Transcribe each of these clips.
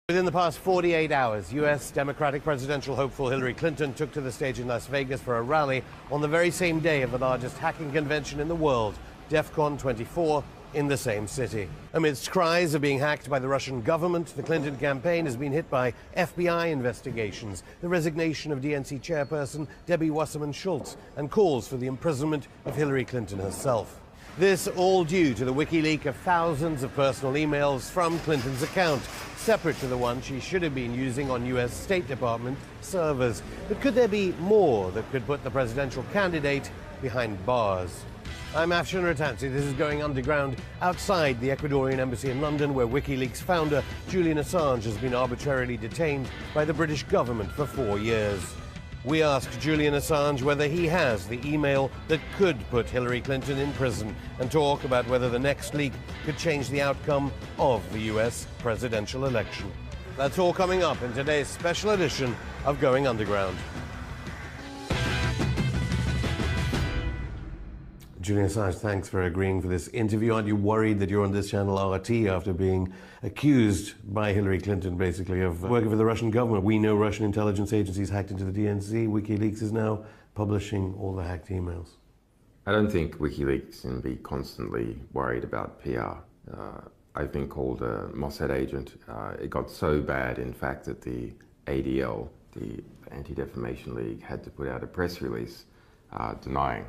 Within the past 48 hours, U.S. Democratic presidential hopeful Hillary Clinton took to the stage in Las Vegas for a rally on the very same day of the largest hacking convention in the world, DEF-CON 24, in the same city. Amidst cries of being hacked by the Russian government, the Clinton campaign has been hit by FBI investigations, the resignation of DNC chairperson Debbie Wasserman Schultz, and calls for the imprisonment of Hillary Clinton herself. This all due to the WikiLeaks of thousands of personal emails from Clinton's account, separate to the one she should have been using on U.S. State Department servers. But could there be more that could put the presidential candidate behind bars? I'm Afshan Rattansi. This is Going Underground outside the Ecuadorian embassy in London, where WikiLeaks founder Julian Assange has been arbitrarily detained by the British government for 4 years. We asked Julian Assange whether he has the email that could put Hillary Clinton in prison and talk about whether the next leak could change the outcome of the US presidential election. That's all coming up in today's special edition of Going Underground. Julian Assange, thanks for agreeing for this interview. Aren't you worried that you're on this channel RT after being accused by Hillary Clinton, basically, of working for the Russian government? We know Russian intelligence agencies hacked into the DNC. WikiLeaks is now publishing all the hacked emails. I don't think WikiLeaks can be constantly worried about PR. I've been called a Mossad agent. It got so bad, in fact, that the ADL, the Anti-Defamation League, had to put out a press release denying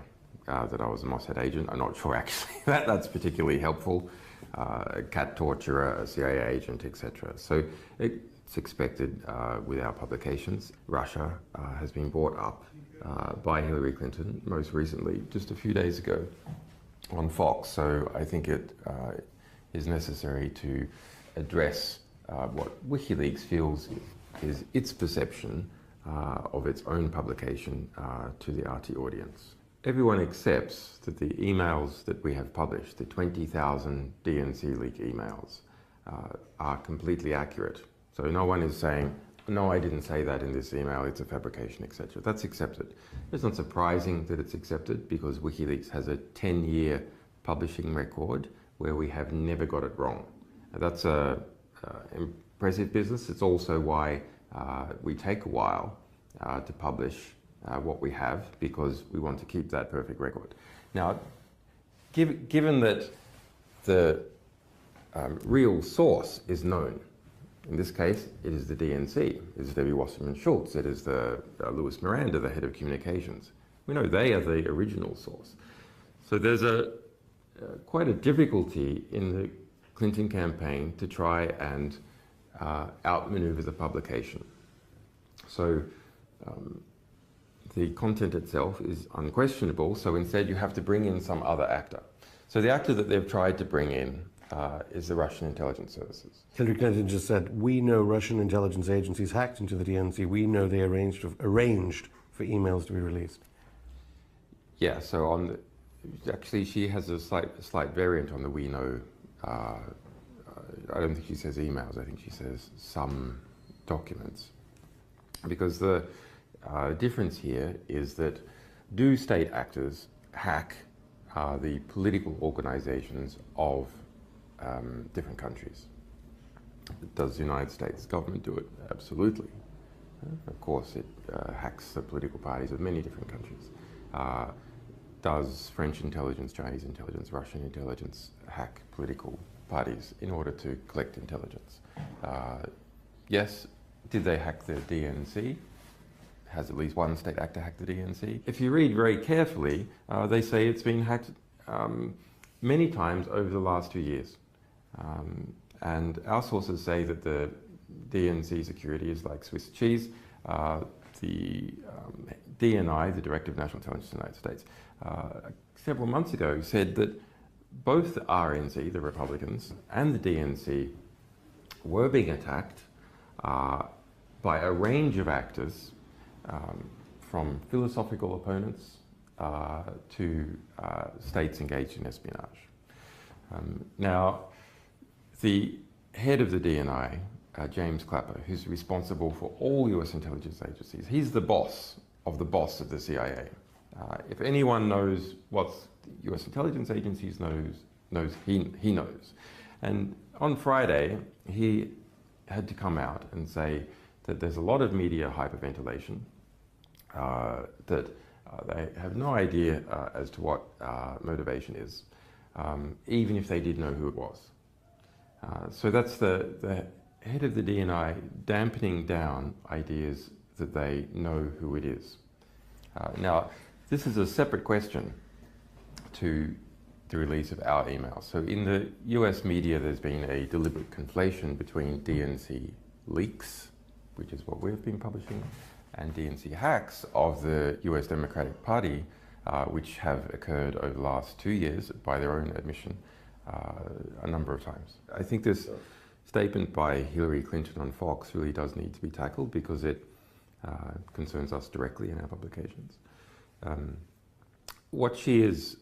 that I was a Mossad agent. I'm not sure actually that's particularly helpful. A cat torturer, a CIA agent, etc. So it's expected with our publications. Russia has been brought up by Hillary Clinton, most recently, just a few days ago on Fox. So I think it is necessary to address what WikiLeaks feels is its perception of its own publication to the RT audience. Everyone accepts that the emails that we have published, the 20,000 DNC leak emails, are completely accurate. So no one is saying, no, I didn't say that in this email, it's a fabrication, etc. That's accepted. It's not surprising that it's accepted because WikiLeaks has a 10-year publishing record where we have never got it wrong. That's an impressive business. It's also why we take a while to publish what we have, because we want to keep that perfect record. Now, given that the real source is known, in this case, it is the DNC, it is Debbie Wasserman Schultz, it is the Louis Miranda, the head of communications. We know they are the original source. So there's quite a difficulty in the Clinton campaign to try and outmaneuver the publication. So the content itself is unquestionable, so instead you have to bring in some other actor. So the actor that they've tried to bring in is the Russian intelligence services. Hillary Clinton just said, we know Russian intelligence agencies hacked into the DNC. We know they arranged for emails to be released. Yeah, so actually she has a slight variant on the we know. I don't think she says emails, I think she says some documents. Because the difference here is that do state actors hack the political organizations of different countries? Does the United States government do it? Absolutely. Of course, it hacks the political parties of many different countries. Does French intelligence, Chinese intelligence, Russian intelligence hack political parties in order to collect intelligence? Yes. Did they hack the DNC? Has at least one state actor hacked the DNC? If you read very carefully, they say it's been hacked many times over the last 2 years. And our sources say that the DNC security is like Swiss cheese. The DNI, the Director of National Intelligence of the United States, several months ago said that both the RNC, the Republicans, and the DNC were being attacked by a range of actors, from philosophical opponents to states engaged in espionage. Now, the head of the DNI, James Clapper, who's responsible for all US intelligence agencies, he's the boss of the CIA. If anyone knows what US intelligence agencies knows, he knows. And on Friday, he had to come out and say that there's a lot of media hyperventilation, that they have no idea as to what motivation is, even if they did know who it was. So that's the head of the DNI dampening down ideas that they know who it is. Now, this is a separate question to the release of our emails. So in the US media, there's been a deliberate conflation between DNC leaks, which is what we've been publishing, and DNC hacks of the US Democratic Party, which have occurred over the last 2 years, by their own admission, a number of times. I think this statement by Hillary Clinton on Fox really does need to be tackled because it concerns us directly in our publications. What she is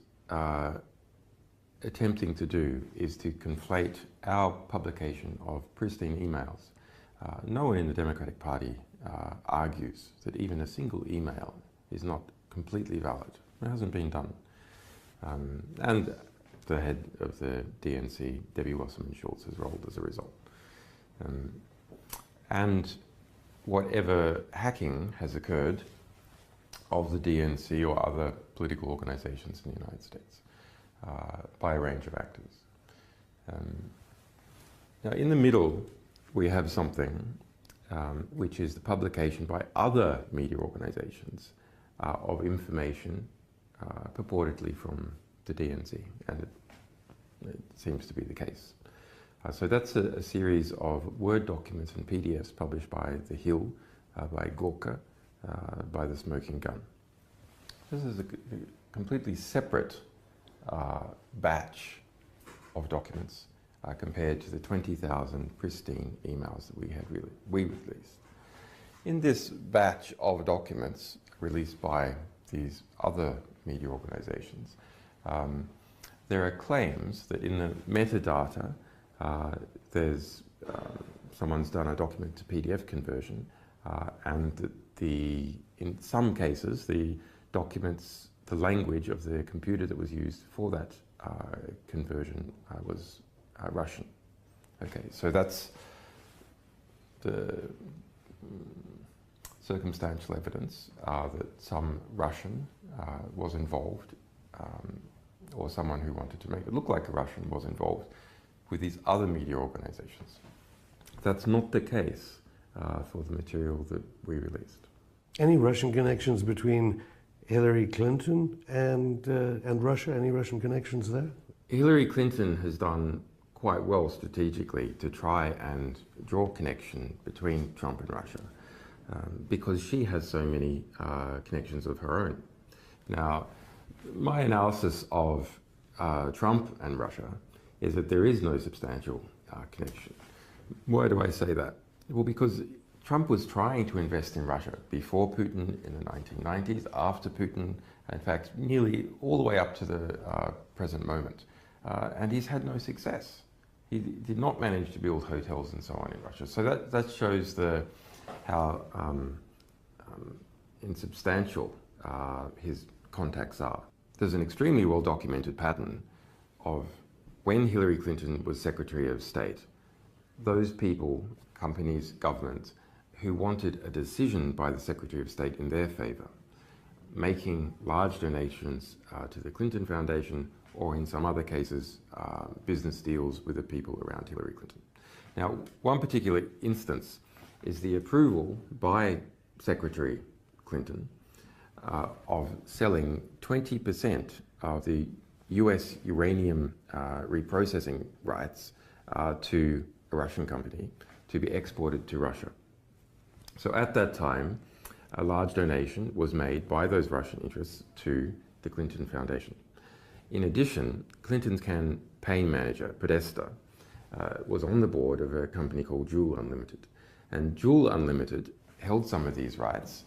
attempting to do is to conflate our publication of pristine emails. No one in the Democratic Party argues that even a single email is not completely valid. It hasn't been done. And the head of the DNC, Debbie Wasserman-Schultz, has rolled as a result. And whatever hacking has occurred of the DNC or other political organizations in the United States by a range of actors. Now, in the middle, we have something which is the publication by other media organizations of information purportedly from the DNC, and it seems to be the case. So that's a series of Word documents and PDFs published by The Hill, by Gorka, by The Smoking Gun. This is a completely separate batch of documents compared to the 20,000 pristine emails that we released. In this batch of documents released by these other media organizations, there are claims that in the metadata there's someone's done a document to PDF conversion, and that in some cases the documents, the language of the computer that was used for that conversion was Russian. Okay, so that's the circumstantial evidence that some Russian was involved, or someone who wanted to make it look like a Russian was involved with these other media organizations. That's not the case for the material that we released. Any Russian connections between Hillary Clinton and Russia? Any Russian connections there? Hillary Clinton has done quite well strategically to try and draw connection between Trump and Russia because she has so many connections of her own. Now, my analysis of Trump and Russia is that there is no substantial connection. Why do I say that? Well, because Trump was trying to invest in Russia before Putin in the 1990s, after Putin, in fact, nearly all the way up to the present moment. And he's had no success. He did not manage to build hotels and so on in Russia. So that shows how insubstantial his contacts are. There's an extremely well-documented pattern of when Hillary Clinton was Secretary of State, those people, companies, governments, who wanted a decision by the Secretary of State in their favor, making large donations to the Clinton Foundation, or in some other cases, business deals with the people around Hillary Clinton. Now, one particular instance is the approval by Secretary Clinton of selling 20% of the US uranium reprocessing rights to a Russian company to be exported to Russia. So at that time, a large donation was made by those Russian interests to the Clinton Foundation. In addition, Clinton's campaign manager, Podesta, was on the board of a company called Joule Unlimited. And Joule Unlimited held some of these rights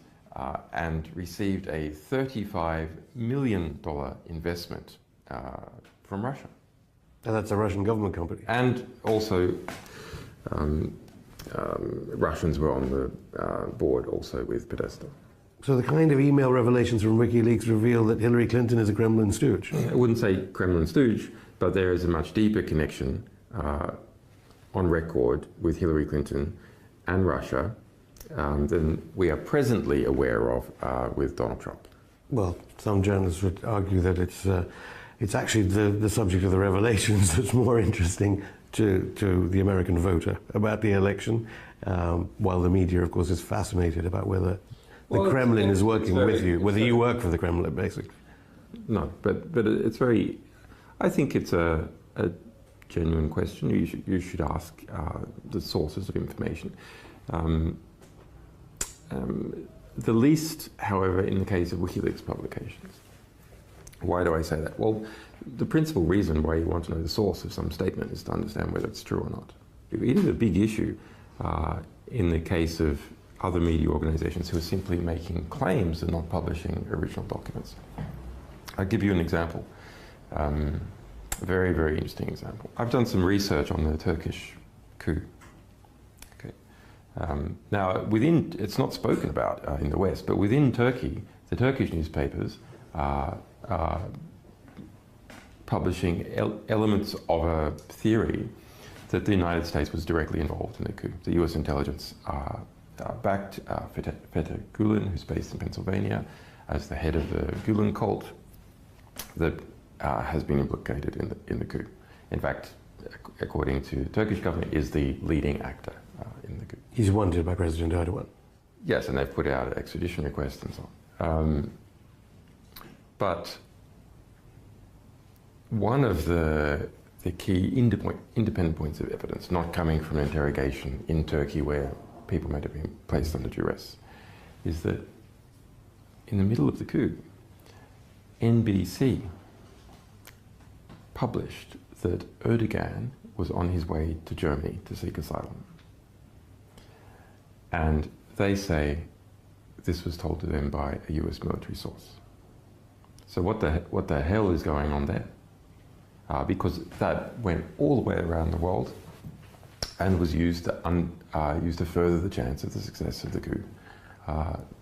and received a $35 million investment from Russia. And that's a Russian government company. And also, Russians were on the board also with Podesta. So the kind of email revelations from WikiLeaks reveal that Hillary Clinton is a Kremlin stooge. I wouldn't say Kremlin stooge, but there is a much deeper connection on record with Hillary Clinton and Russia than we are presently aware of with Donald Trump. Well, some journalists would argue that it's actually the subject of the revelations that's more interesting to the American voter about the election, while the media, of course, is fascinated about whether the Kremlin is working with you, whether you work for the Kremlin, basically. No, but it's very, I think it's a genuine question. You should ask the sources of information. The least, however, in the case of WikiLeaks publications. Why do I say that? Well, the principal reason why you want to know the source of some statement is to understand whether it's true or not. It is a big issue in the case of other media organizations who are simply making claims and not publishing original documents. I'll give you an example, a very, very interesting example. I've done some research on the Turkish coup. Okay. Now, it's not spoken about in the West, but within Turkey, the Turkish newspapers are publishing elements of a theory that the United States was directly involved in the coup. The US intelligence backed Fethullah Gulen, who's based in Pennsylvania, as the head of the Gulen cult that has been implicated in the coup. In fact, according to the Turkish government, is the leading actor in the coup. He's wanted by President Erdogan. Yes, and they've put out an extradition request and so on. But one of the key independent points of evidence, not coming from an interrogation in Turkey where people might have been placed under duress, is that in the middle of the coup, NBC published that Erdogan was on his way to Germany to seek asylum. And they say this was told to them by a US military source. So what the hell is going on there? Because that went all the way around the world and was used to further the chance of the success of the coup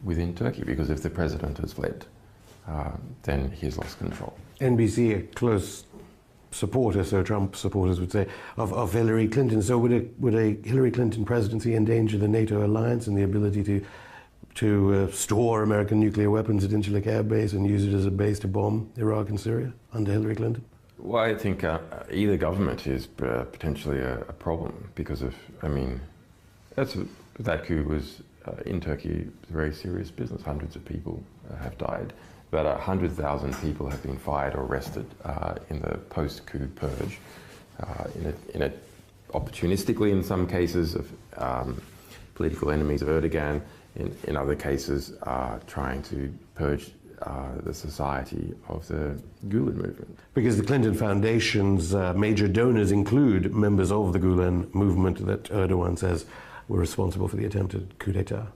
within Turkey. Because if the president has fled, then he's lost control. NBC, a close supporter, so Trump supporters would say, of Hillary Clinton. So would a Hillary Clinton presidency endanger the NATO alliance and the ability to store American nuclear weapons at Incirlik Air Base and use it as a base to bomb Iraq and Syria under Hillary Clinton? Well, I think either government is potentially a problem because of, I mean, that coup was in Turkey very serious business. Hundreds of people have died. About 100,000 people have been fired or arrested in the post-coup purge, opportunistically in some cases of political enemies of Erdogan, in other cases trying to purge the society of the Gulen movement. Because the Clinton Foundation's major donors include members of the Gulen movement that Erdogan says were responsible for the attempted coup d'etat.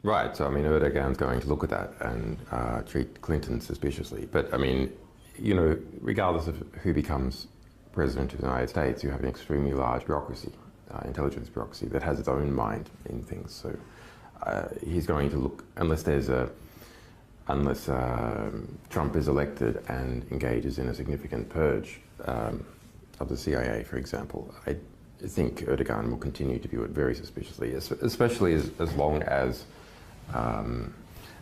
Right, so I mean, Erdogan's going to look at that and treat Clinton suspiciously. But I mean, you know, regardless of who becomes president of the United States, you have an extremely large bureaucracy, intelligence bureaucracy, that has its own mind in things. So he's going to look, unless Trump is elected and engages in a significant purge of the CIA, for example, I think Erdogan will continue to view it very suspiciously, especially as long as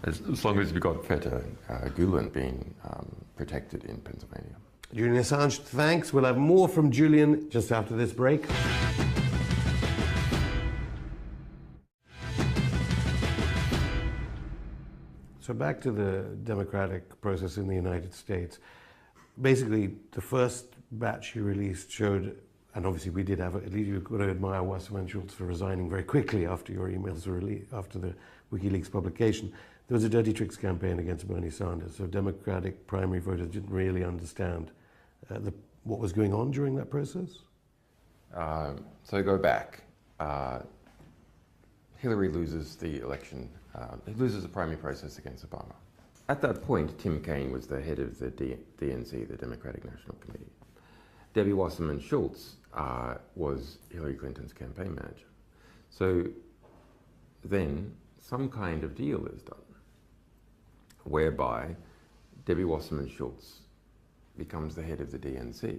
we've got Fethullah Gulen being protected in Pennsylvania. Julian Assange, thanks. We'll have more from Julian just after this break. So back to the democratic process in the United States. Basically, the first batch you released showed, and obviously we did have, at least you've got to admire Wasserman Schultz for resigning very quickly after your emails were released, after the WikiLeaks publication. There was a dirty tricks campaign against Bernie Sanders, so Democratic primary voters didn't really understand what was going on during that process? So go back. Hillary loses the election, loses the primary process against Obama. At that point, Tim Kaine was the head of the DNC, the Democratic National Committee. Debbie Wasserman Schultz was Hillary Clinton's campaign manager. So then some kind of deal is done whereby Debbie Wasserman Schultz becomes the head of the DNC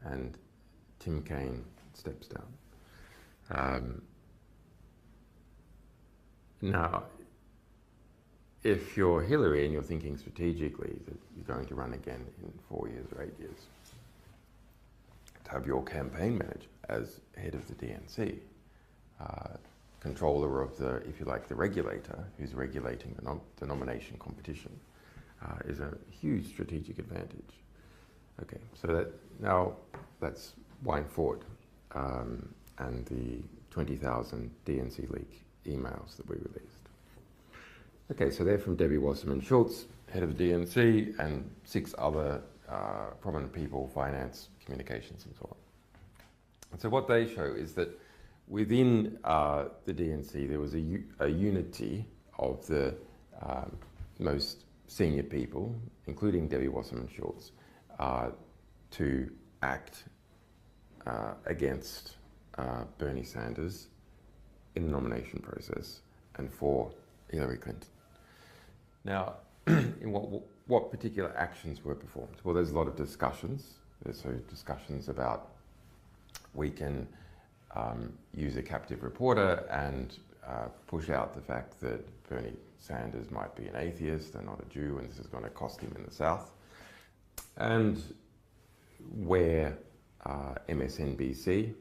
and Tim Kaine steps down. Now, if you're Hillary and you're thinking strategically that you're going to run again in 4 years or 8 years, to have your campaign manager as head of the DNC, controller of the, if you like, the regulator who's regulating the nomination competition, is a huge strategic advantage. Okay, so that now let's wind forward, and the 20,000 DNC leak emails that we released. Okay, so they're from Debbie Wasserman Schultz, head of the DNC, and 6 other prominent people, finance, communications, and so on. And so what they show is that within the DNC, there was a unity of the most senior people, including Debbie Wasserman Schultz, to act against Bernie Sanders in the nomination process and for Hillary Clinton. Now, in what particular actions were performed? Well, there's a lot of discussions. There's discussions about we can use a captive reporter and push out the fact that Bernie Sanders might be an atheist and not a Jew, and this is going to cost him in the South. And where MSNBC,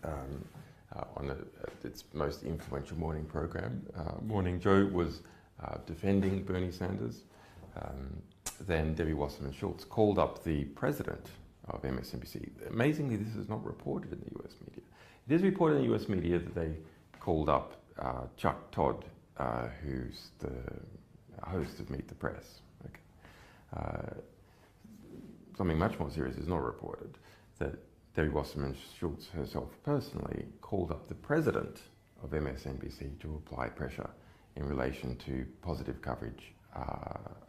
on its most influential morning program, Morning Joe, was defending Bernie Sanders, then Debbie Wasserman Schultz called up the president of MSNBC. Amazingly, this is not reported in the US media. It is reported in the US media that they called up Chuck Todd, who's the host of Meet the Press. Okay. Something much more serious is not reported, that Debbie Wasserman Schultz herself personally called up the president of MSNBC to apply pressure in relation to positive coverage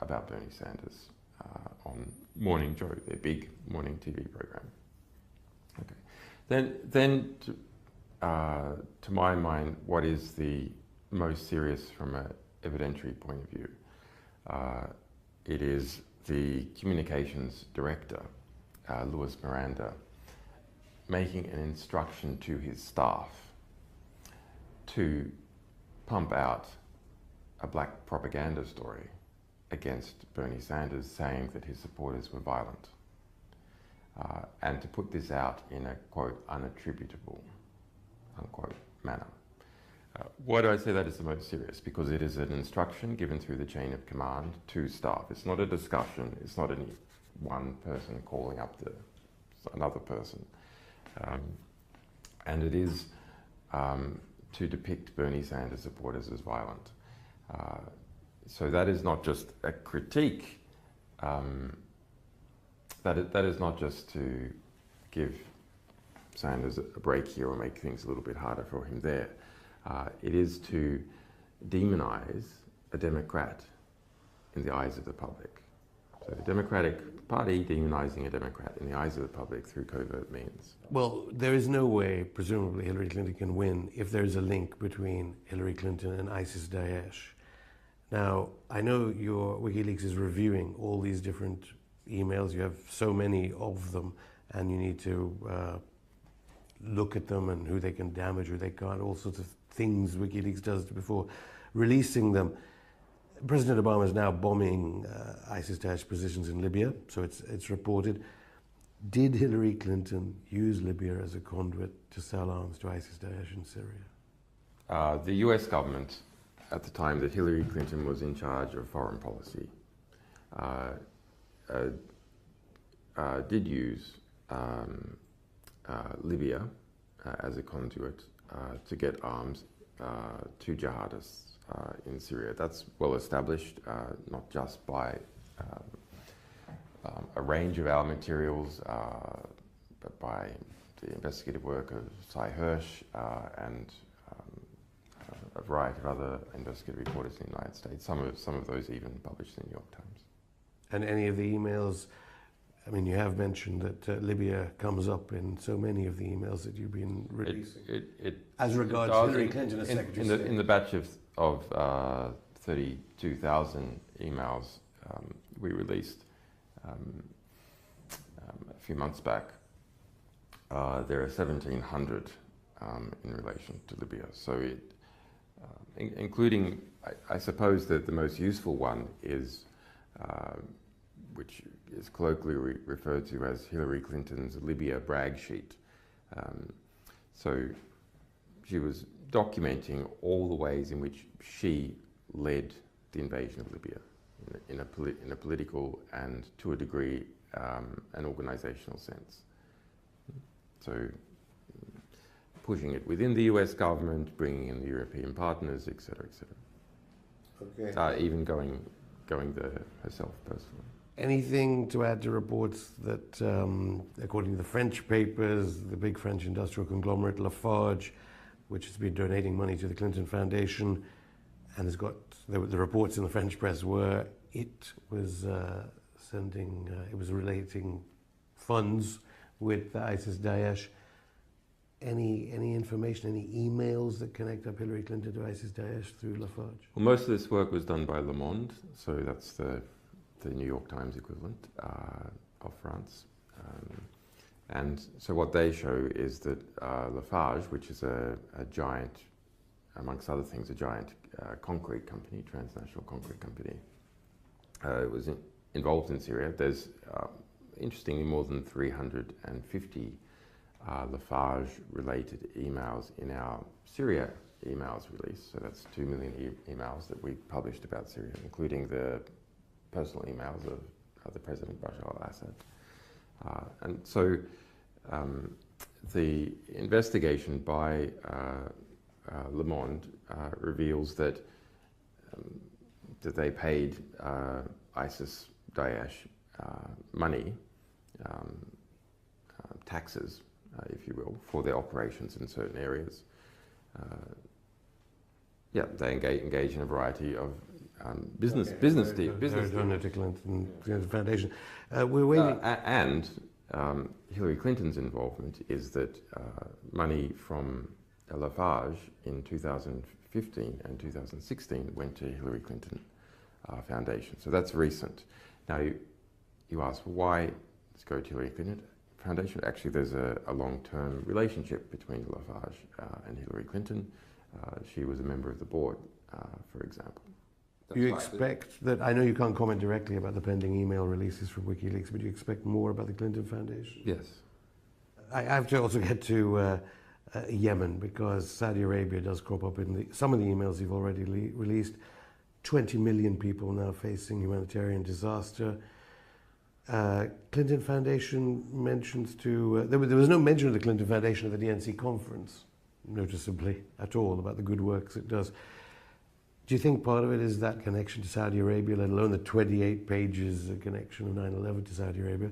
about Bernie Sanders on Morning Joe, their big morning TV program. Okay. Then to my mind, what is the most serious from an evidentiary point of view? It is the communications director, Louis Miranda, making an instruction to his staff to pump out a black propaganda story against Bernie Sanders, saying that his supporters were violent, and to put this out in a, quote, unattributable, unquote, manner. Why do I say that is the most serious? Because it is an instruction given through the chain of command to staff. It's not a discussion. It's not any one person calling up another person. And it is to depict Bernie Sanders supporters as violent. So that is not just a critique. That is not just to give Sanders a break here or make things a little bit harder for him there. It is to demonize a Democrat in the eyes of the public. So the Democratic Party demonizing a Democrat in the eyes of the public through covert means. Well, there is no way, presumably, Hillary Clinton can win if there is a link between Hillary Clinton and ISIS-Daesh. Now, I know your WikiLeaks is reviewing all these different emails. You have so many of them, and you need to look at them and who they can damage, who they can't, all sorts of things WikiLeaks does before releasing them. President Obama is now bombing ISIS-Daesh positions in Libya, so it's reported. Did Hillary Clinton use Libya as a conduit to sell arms to ISIS-Daesh in Syria? The US government, at the time that Hillary Clinton was in charge of foreign policy, did use Libya as a conduit to get arms to jihadists in Syria. That's well established, not just by a range of our materials, but by the investigative work of Cy Hirsch and a variety of other investigative reporters in the United States, some of those even published in the New York Times. And any of the emails, I mean, you have mentioned that Libya comes up in so many of the emails that you've been releasing. As regards Hillary Clinton as Secretary of State. In the batch of 32,000 emails we released a few months back, There are 1,700 in relation to Libya. So including, I suppose that the most useful one is, which is colloquially referred to as Hillary Clinton's Libya brag sheet. So she was documenting all the ways in which she led the invasion of Libya in a political and, to a degree, an organizational sense. So pushing it within the US government, bringing in the European partners, etc., etc. Okay. Even going there herself personally. Anything to add to reports that, according to the French papers, the big French industrial conglomerate Lafarge, which has been donating money to the Clinton Foundation, and has got the reports in the French press were it was it was relating funds with ISIS-Daesh. Any information, any emails that connect up Hillary Clinton to ISIS-Daesh through Lafarge? Well, most of this work was done by Le Monde, so that's the New York Times equivalent of France. And so what they show is that Lafarge, which is a giant, amongst other things, a giant concrete company, transnational concrete company, was involved in Syria. There's, interestingly, more than 350 Lafarge-related emails in our Syria emails release. So that's 2 million emails that we published about Syria, including the personal emails of the President Bashar al-Assad. And so the investigation by Le Monde reveals that they paid ISIS-Daesh money, taxes, if you will, for their operations in certain areas. Yeah, they engage in a variety of business deals. To Clinton Foundation. We're waiting. And Hillary Clinton's involvement is that money from Lafarge in 2015 and 2016 went to Hillary Clinton Foundation. So that's recent. Now, you ask, why let's go to Hillary Clinton Foundation? Actually, there's a long-term relationship between Lafarge and Hillary Clinton. She was a member of the board, for example. You expect that, I know you can't comment directly about the pending email releases from WikiLeaks, but you expect more about the Clinton Foundation? Yes. I have to also get to Yemen, because Saudi Arabia does crop up in some of the emails you've already released. 20 million people now facing humanitarian disaster. Clinton Foundation mentions to... there was no mention of the Clinton Foundation at the DNC conference, noticeably, at all, about the good works it does. Do you think part of it is that connection to Saudi Arabia, let alone the 28 pages of connection of 9/11 to Saudi Arabia?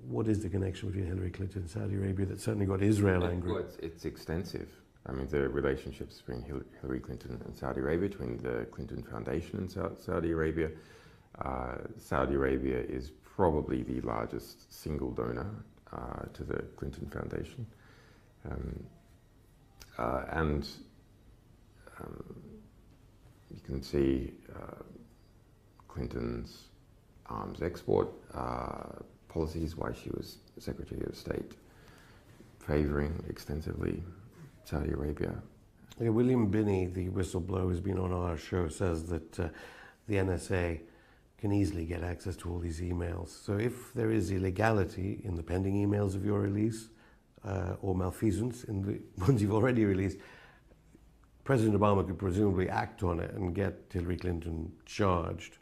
What is the connection between Hillary Clinton and Saudi Arabia that certainly got Israel angry? Well, it's extensive. I mean, the relationships between Hillary Clinton and Saudi Arabia, between the Clinton Foundation and Saudi Arabia. Saudi Arabia is probably the largest single donor to the Clinton Foundation. You can see Clinton's arms export policies, why she was Secretary of State, favoring extensively Saudi Arabia. Yeah, William Binney, the whistleblower who's been on our show, says that the NSA can easily get access to all these emails. So if there is illegality in the pending emails of your release, or malfeasance in the ones you've already released, President Obama could presumably act on it and get Hillary Clinton charged,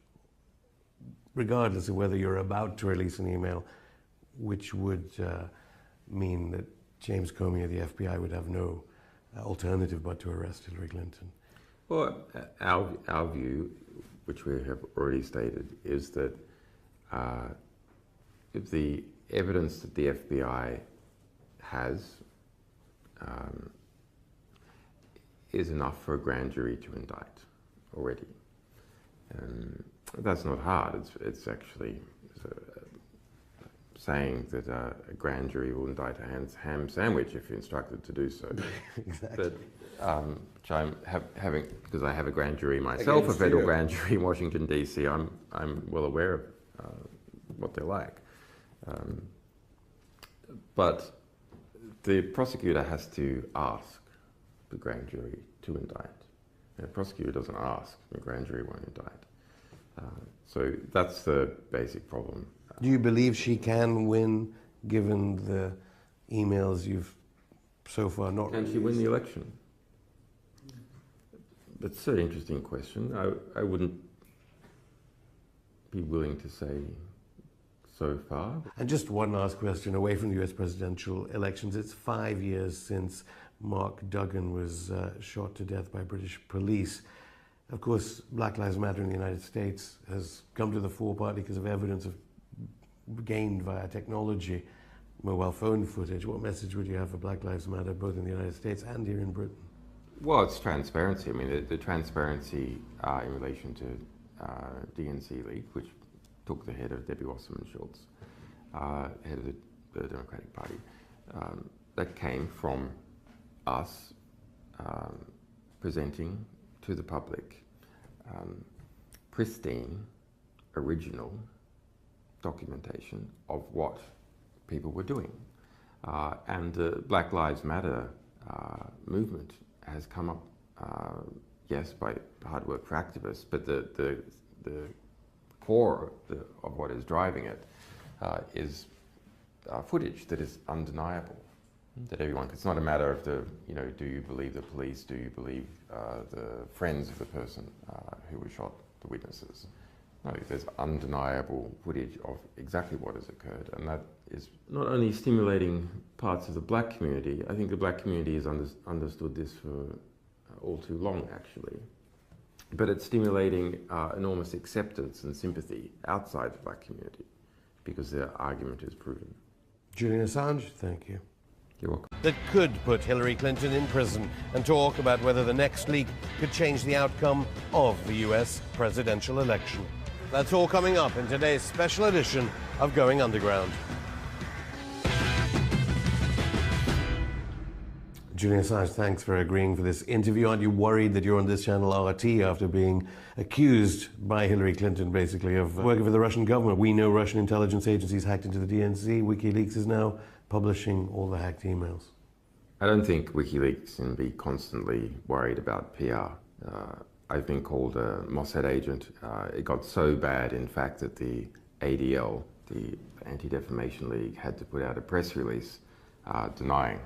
regardless of whether you're about to release an email, which would mean that James Comey or the FBI would have no alternative but to arrest Hillary Clinton. Well, our view, which we have already stated, is that if the evidence that the FBI has is enough for a grand jury to indict already. That's not hard. It's actually saying that a grand jury will indict a ham sandwich if you're instructed to do so. Exactly. But which I'm having, because I have a grand jury myself, a federal grand jury in Washington D.C. I'm well aware of what they're like. But The prosecutor has to ask the grand jury to indict. The prosecutor doesn't ask, the grand jury won't indict. So that's the basic problem. Do you believe she can win, given the emails you've so far not released? Can she win the election? That's an interesting question. I wouldn't be willing to say so far. And just one last question, away from the US presidential elections. It's 5 years since Mark Duggan was shot to death by British police. Of course, Black Lives Matter in the United States has come to the fore partly because of evidence gained via technology, mobile phone footage. What message would you have for Black Lives Matter, both in the United States and here in Britain? Well, it's transparency. I mean, the transparency in relation to DNC League, which took the head of Debbie Wasserman Schultz, head of the Democratic Party, that came from us presenting to the public pristine, original documentation of what people were doing. And the Black Lives Matter movement has come up, yes, by hard work for activists, but the core of what is driving it is footage that is undeniable, that everyone, it's not a matter of do you believe the police, do you believe the friends of the person who was shot, the witnesses. No, there's undeniable footage of exactly what has occurred, and that is not only stimulating parts of the black community. I think the black community has understood this for all too long, actually. But it's stimulating enormous acceptance and sympathy outside the black community because their argument is proven. Julian Assange, thank you. You're welcome. That could put Hillary Clinton in prison, and talk about whether the next leak could change the outcome of the US presidential election. That's all coming up in today's special edition of Going Underground. Julian Assange, thanks for agreeing for this interview. Aren't you worried that you're on this channel RT after being accused by Hillary Clinton, basically, of working for the Russian government? We know Russian intelligence agencies hacked into the DNC. WikiLeaks is now publishing all the hacked emails. I don't think WikiLeaks can be constantly worried about PR. I've been called a Mossad agent. It got so bad, in fact, that the ADL, the Anti-Defamation League, had to put out a press release denying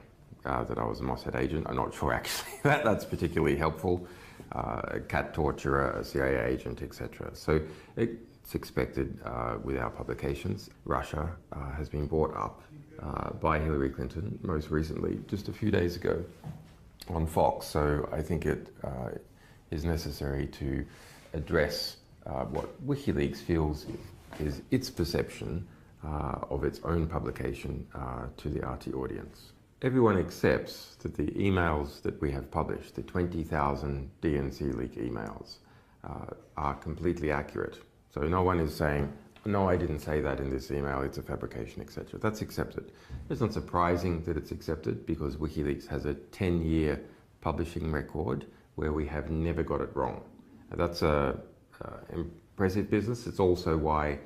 that I was a Mossad agent. I'm not sure, actually, that's particularly helpful. A cat torturer, a CIA agent, etc. So it's expected with our publications. Russia has been brought up by Hillary Clinton, most recently, just a few days ago, on Fox. So I think it is necessary to address what WikiLeaks feels is its perception of its own publication to the RT audience. Everyone accepts that the emails that we have published, the 20,000 DNC leak emails, are completely accurate. So no one is saying, no, I didn't say that in this email, it's a fabrication, etc. That's accepted. It's not surprising that it's accepted because WikiLeaks has a 10-year publishing record where we have never got it wrong. That's an impressive business. It's also why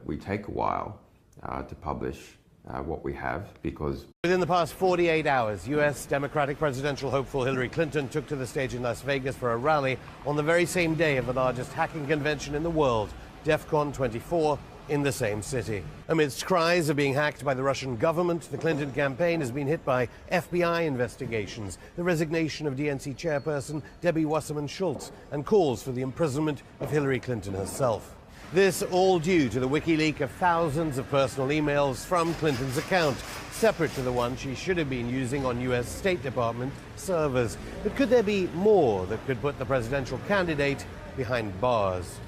we take a while to publish what we have, because within the past 48 hours, US Democratic presidential hopeful Hillary Clinton took to the stage in Las Vegas for a rally on the very same day of the largest hacking convention in the world, DEFCON 24, in the same city. Amidst cries of being hacked by the Russian government, the Clinton campaign has been hit by FBI investigations, the resignation of DNC chairperson Debbie Wasserman Schultz, and calls for the imprisonment of Hillary Clinton herself. This all due to the WikiLeak of thousands of personal emails from Clinton's account, separate to the one she should have been using on US State Department servers. But could there be more that could put the presidential candidate behind bars?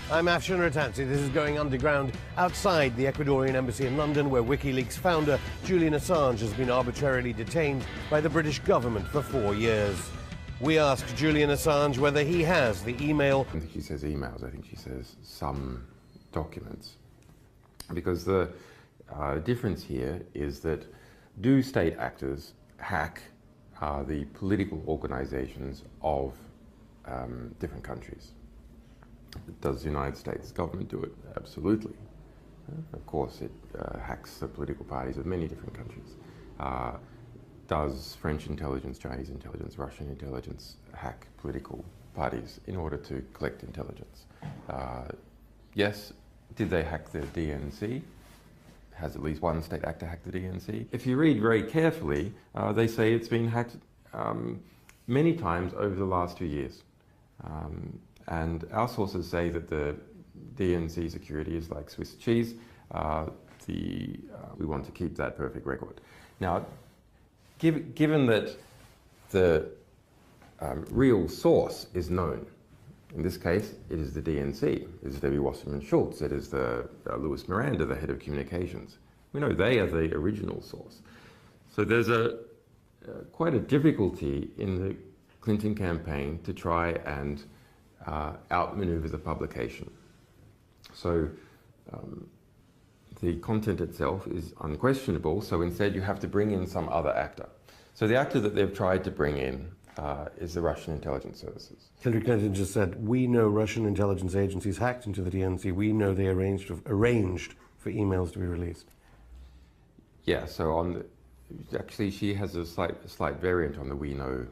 I'm Afshan Rattansi. This is Going Underground outside the Ecuadorian embassy in London, where WikiLeaks founder Julian Assange has been arbitrarily detained by the British government for 4 years. We asked Julian Assange whether he has the email. I think she says emails, I think she says some documents. Because the difference here is that do state actors hack the political organizations of different countries? Does the United States government do it? Absolutely. Of course, it hacks the political parties of many different countries. does French intelligence, Chinese intelligence, Russian intelligence hack political parties in order to collect intelligence? Yes. Did they hack the DNC? Has at least one state actor hacked the DNC? If you read very carefully, they say it's been hacked many times over the last 2 years. And our sources say that the DNC security is like Swiss cheese. We want to keep that perfect record. Now, given that the real source is known, in this case, it is the DNC, it is Debbie Wasserman Schultz, it is the Louis Miranda, the head of communications. We know they are the original source. So there's quite a difficulty in the Clinton campaign to try and outmaneuver the publication. So the content itself is unquestionable, so instead you have to bring in some other actor. So the actor that they've tried to bring in is the Russian intelligence services. Hillary Clinton just said, we know Russian intelligence agencies hacked into the DNC. We know they arranged for emails to be released. Yeah, so actually she has a slight variant on the we know.